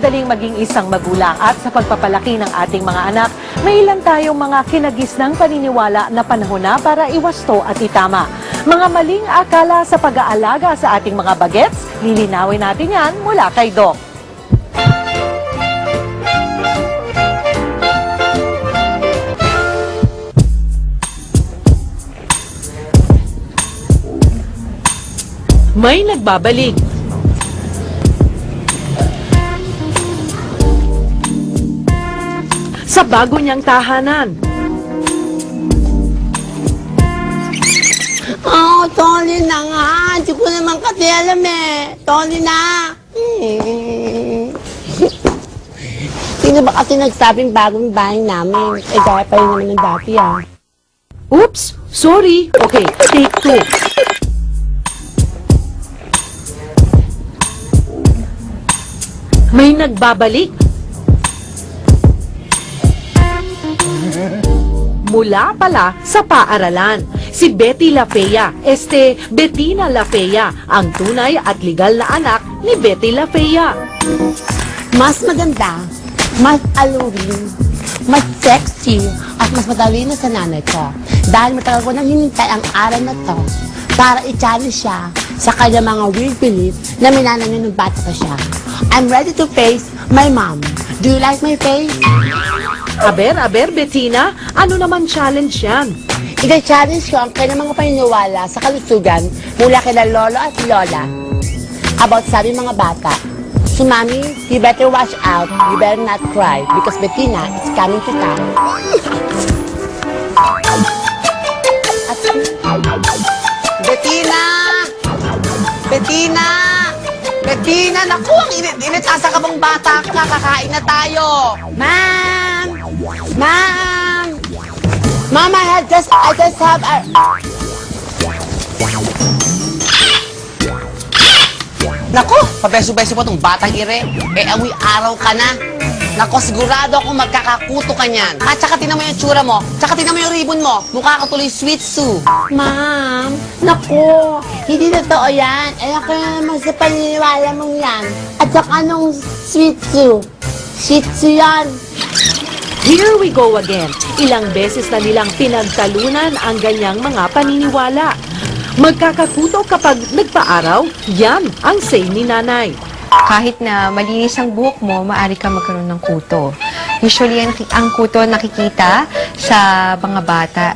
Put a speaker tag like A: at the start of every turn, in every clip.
A: madaling maging isang magulang at sa pagpapalaki ng ating mga anak, may ilan tayong mga kinagisnang paniniwala na panahon na para iwasto at itama. Mga maling akala sa pag-aalaga sa ating mga bagets, lilinawin natin yan mula kay Doc. May nagbabalik. Sa bago niyang tahanan.
B: Oh, Tony na nga. Hindi ko naman kasi alam eh. Tony na. Sino ba kasi nagsabing bagong bahay namin? Eh, gaya pa rin naman ng dati ah.
A: Oops! Sorry. Okay, take 2. May nagbabalik. Mula pala sa paaralan, si Betty Lafeya, Bettina Lafeya, ang tunay at legal na anak ni Betty Lafeya.
B: Mas maganda, mas alluring, mas sexy, at mas matalino sa nanay ko. Dahil matagal ko nang hinintay ang araw na to para i-challenge siya sa kanyang mga weird belief na minana niya nung bata pa siya. I'm ready to face my mom. Do you like my face?
A: Aber, Bettina, ano naman challenge yan?
B: Ida-challenge ko ang kanyang mga paniniwala sa kalusugan mula kina lolo at lola about sabi mga bata. So, Mommy, you better watch out. You better not cry because Bettina is coming to town. Bettina! Bettina! Bettina! Naku, ang init-init. Asa ka bang bata ka? Kakain na tayo. Ma'am! Ma'am! Mom, I just have a... Naku, pabeso-beso po itong batang ire. Eh, amoy araw ka na. Naku, sigurado akong magkakakuto ka niyan. At saka tinan mo yung tsura mo. Tsaka tinan mo yung ribbon mo. Mukha ka tuloy Sweet Sue. Ma'am, naku, hindi totoo yan. Eh, ako naman sa paniniwala mong yan. At saka anong Sweet Sue? Sweet Sue yan.
A: Here we go again. Ilang beses na nilang pinagtalunan ang ganyang mga paniniwala. Magkakakuto kapag nagpaaraw, yan ang say ni nanay.
C: Kahit na malinis ang buhok mo, maaari ka magkaroon ng kuto. Usually, ang kuto nakikita sa mga bata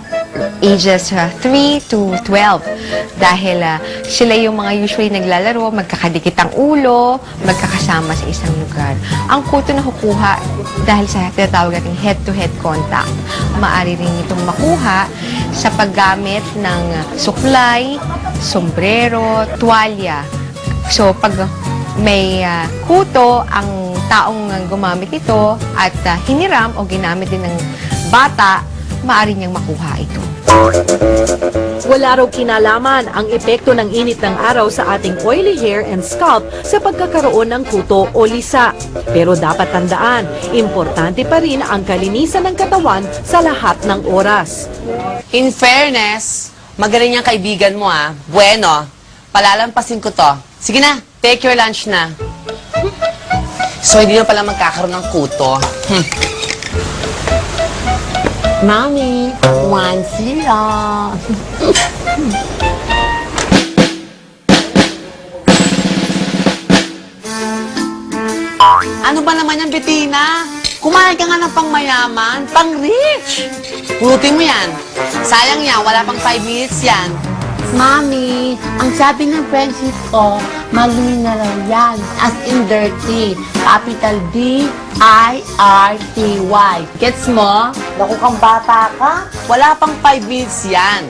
C: ages 3 to 12. Dahil sila yung mga usually naglalaro, magkakadikit ang ulo, magkakasama sa isang lugar. Ang kuto na kukuha dahil sa tinatawag nating head-to-head contact. Maaari rin itong makuha sa paggamit ng suklay, sombrero, tuwalya. So, pag may kuto ang taong gumamit ito at hiniram o ginamit din ng bata, maaari niyang makuha ito.
A: Wala raw kinalaman ang epekto ng init ng araw sa ating oily hair and scalp sa pagkakaroon ng kuto o lisa. Pero dapat tandaan, importante pa rin ang kalinisan ng katawan sa lahat ng oras.
B: In fairness, magaling yung kaibigan mo ah. Bueno, palalampasin ko to. Sige na, take your lunch na. So, hindi na pala magkakaroon ng kuto. Mommy, 1-0. Ano ba naman yan, Bettina? Kumain ka nga ng pangmayaman, pang-rich. Pulutin mo yan. Sayang yan, wala pang 5 minutes yan. Mommy, ang sabi ng friendship ko, mali na raw yan. As in dirty. Capital D-I-R-T-Y. Gets mo? Naku kang bata ka. Wala pang 5 minutes yan.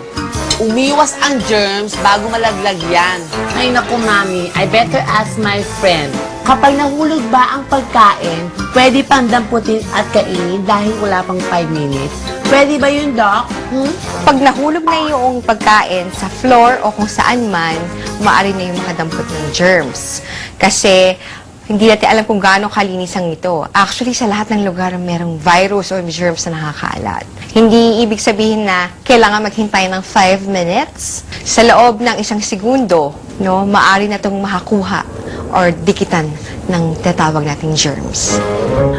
B: Umiwas ang germs bago malaglag yan. Ay naku, Mami, I better ask my friend. Kapag nahulog ba ang pagkain, pwede pang damputin at kainin dahil wala pang 5 minutes? Pwede ba yun, Doc?
C: Pag nahulog na yung pagkain sa floor o kung saan man, maaari na yung makadampot ng germs. Kasi hindi natin alam kung gaano kalinis ang ito. Actually, sa lahat ng lugar, merong virus o germs na nakakaalat. Hindi ibig sabihin na kailangan maghintay ng 5 minutes. Sa loob ng 1 segundo, no, maaari na itong makakuha or dikitan ng tatawag nating germs.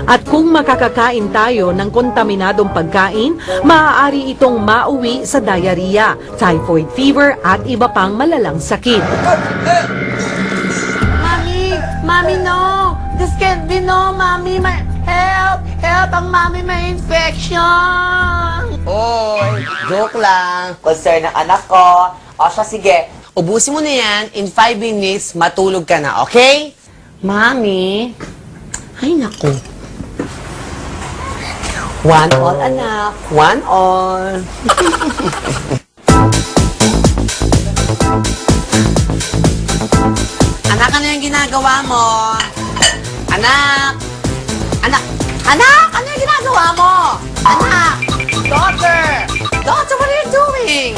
A: At kung makakakain tayo ng kontaminadong pagkain, maaari itong mauwi sa diarrhea, typhoid fever at iba pang malalang sakit.
B: Mami, no! This can't be, no, Mami! Help! Help! Ang Mami may infection! Oy, joke lang. Concern ng anak ko. O siya, sige. Ubusin mo na yan. In 5 minutes, matulog ka na, okay? Mami! Ay, naku. One all, anak. One all. Anak, ano yung ginagawa mo? Anak! Anak! Anak! Ano yung ginagawa mo? Anak! Daughter! Daughter, what are you doing?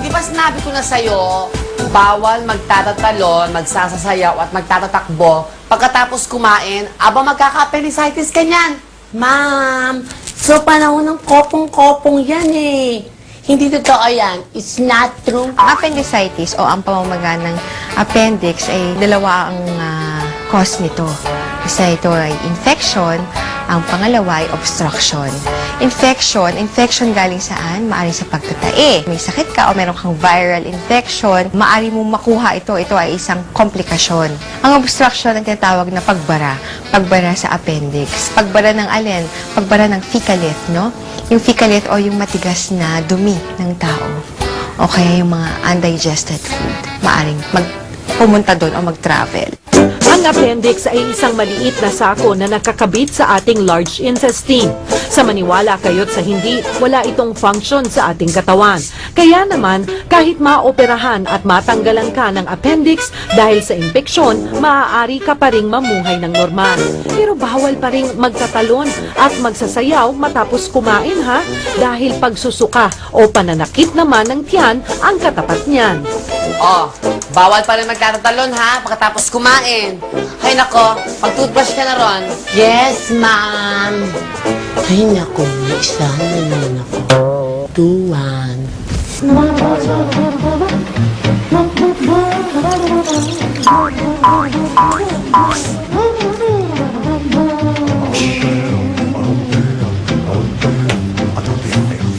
B: Di ba sinabi ko na sa'yo, bawal magtatatalon, magsasasayaw at magtatatakbo pagkatapos kumain, aba magkaka-appendicitis ka niyan. Ma'am, so panahon ng kopong-kopong yan eh. Hindi totoo yan. It's not true.
C: Ang appendicitis o ang pamamaga ng appendix ay dalawa ang cause nito. Isa ito ay infection, ang pangalawa ay obstruction. Infection galing saan? Maaring sa pagtatae. May sakit ka o meron kang viral infection, maaari mo makuha ito. Ito ay isang komplikasyon. Ang obstruction ang tinatawag na pagbara. Pagbara sa appendix. Pagbara ng alin? Pagbara ng fecalith, no? Yung fecalith o yung matigas na dumi ng tao. O kaya yung mga undigested food. Maaring pumunta doon o mag-travel.
A: Ang appendix ay isang maliit na sako na nakakabit sa ating large intestine. Sa maniwala kayo't sa hindi, wala itong function sa ating katawan. Kaya naman, kahit maoperahan at matanggalan ka ng appendix dahil sa impeksyon, maaari ka pa ring mamuhay ng normal. Pero bawal pa ring magtatalon at magsasayaw matapos kumain ha, dahil pagsusuka o pananakit naman ng tiyan ang katapat niyan.
B: Oh, bawal pa rin magtatatalon ha, pagkatapos kumain. Ay nako, mag-toothbrush ka na ron. Yes, ma'am. Ay nako, isa na naman ako. 2, 1.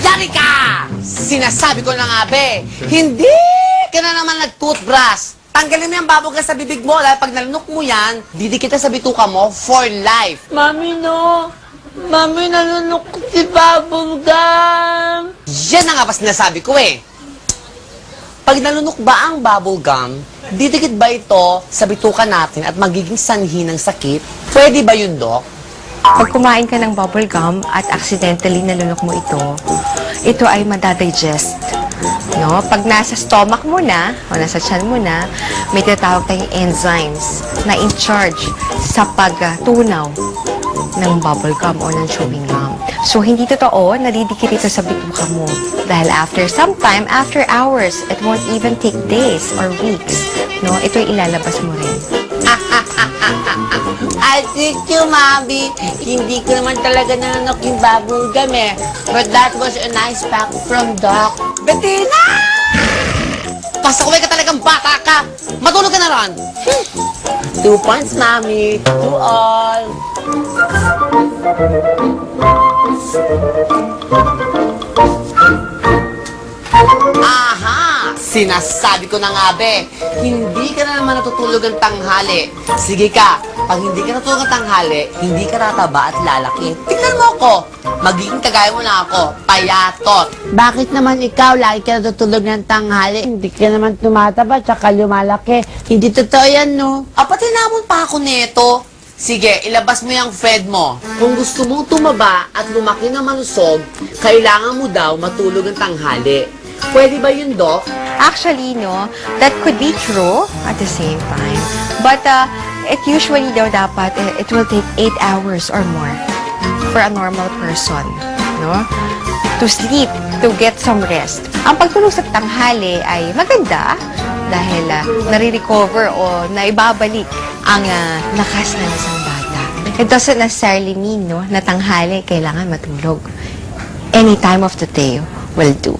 B: Yari ka! Sinasabi ko na nga, be, hindi ka na naman nag-toothbrush. Tanggalin mo yung bubble gum sa bibig mo dahil pag nalunok mo yan, didikit sa bituka mo for life. Mami, no. Mami, nalunok si bubble gum. Yan na nga ba sinasabi ko eh. Pag nalunok ba ang bubble gum, didikit ba ito sa bituka natin at magiging sanhi ng sakit? Pwede ba yun, Dok?
C: Pag kumain ka ng bubble gum at accidentally nalunok mo ito ay madadigest. No? Pag nasa stomach mo na, o nasa tiyan mo na, may tinatawag tayong enzymes na in charge sa pagtunaw ng bubble gum o ng chewing gum. So, hindi totoo, nadidikit ito sa bituka mo. Dahil after some time, after hours, it won't even take days or weeks. No? Ito'y ilalabas mo rin.
B: I think you, Mami. Hindi ko naman talaga nanunok yung bubble gum eh. But that was a nice pack from Doc. Bettina! Pasakaway ka talagang bata ka! Matulog ka na ron! 2 points, Mami. 2 all. Aha! Sinasabi ko na nga, be. Hindi ka na naman natutulog ng tanghali. Sige ka, pag hindi ka natulog ng tanghali, hindi ka tataba at lalaki. Tignan mo ako. Magiging kagaya mo na ako. Payatot.
D: Bakit naman ikaw lagi ka natutulog ng tanghali? Hindi ka naman tumataba tsaka lumalaki. Hindi totoo yan, no?
B: Pati namon pa ako neto. Sige, ilabas mo yung Fed mo. Kung gusto mong tumaba at lumaki na malusog, kailangan mo daw matulog ng tanghali. Pwede ba yun, Doc?
C: Actually, no, that could be true at the same time. But it usually daw dapat, it will take 8 hours or more for a normal person, no? To sleep, to get some rest. Ang pagtulog sa tanghali ay maganda dahil nare-recover o naibabalik ang lakas ng isang bata. It doesn't necessarily mean, no, na tanghali kailangan matulog. Any time of the day will do.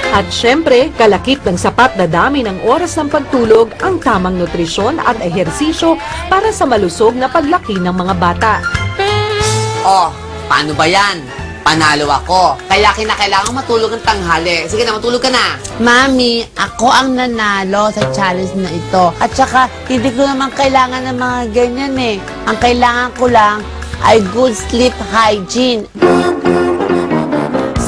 A: At syempre, kalakip ng sapat na dami ng oras ng pagtulog ang tamang nutrisyon at ehersisyo para sa malusog na paglaki ng mga bata.
B: Oh, paano ba yan? Panalo ako. Kaya kinakailangan matulog ng tanghali. Sige na, matulog ka na.
D: Mami, ako ang nanalo sa challenge na ito. At saka, hindi ko naman kailangan ng mga ganyan eh. Ang kailangan ko lang ay good sleep hygiene.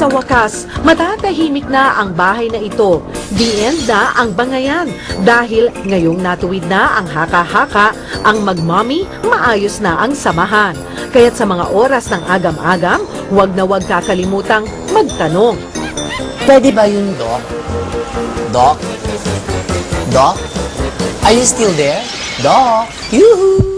A: Sa wakas, matatahimik na ang bahay na ito. The end na ang bangayan. Dahil ngayong natuwid na ang haka-haka, ang magmami, maayos na ang samahan. Kaya't sa mga oras ng agam-agam, huwag na huwag kakalimutang magtanong.
B: Pwede ba yun, Doc? Doc? Doc? Are you still there? Doc? Yoo-hoo!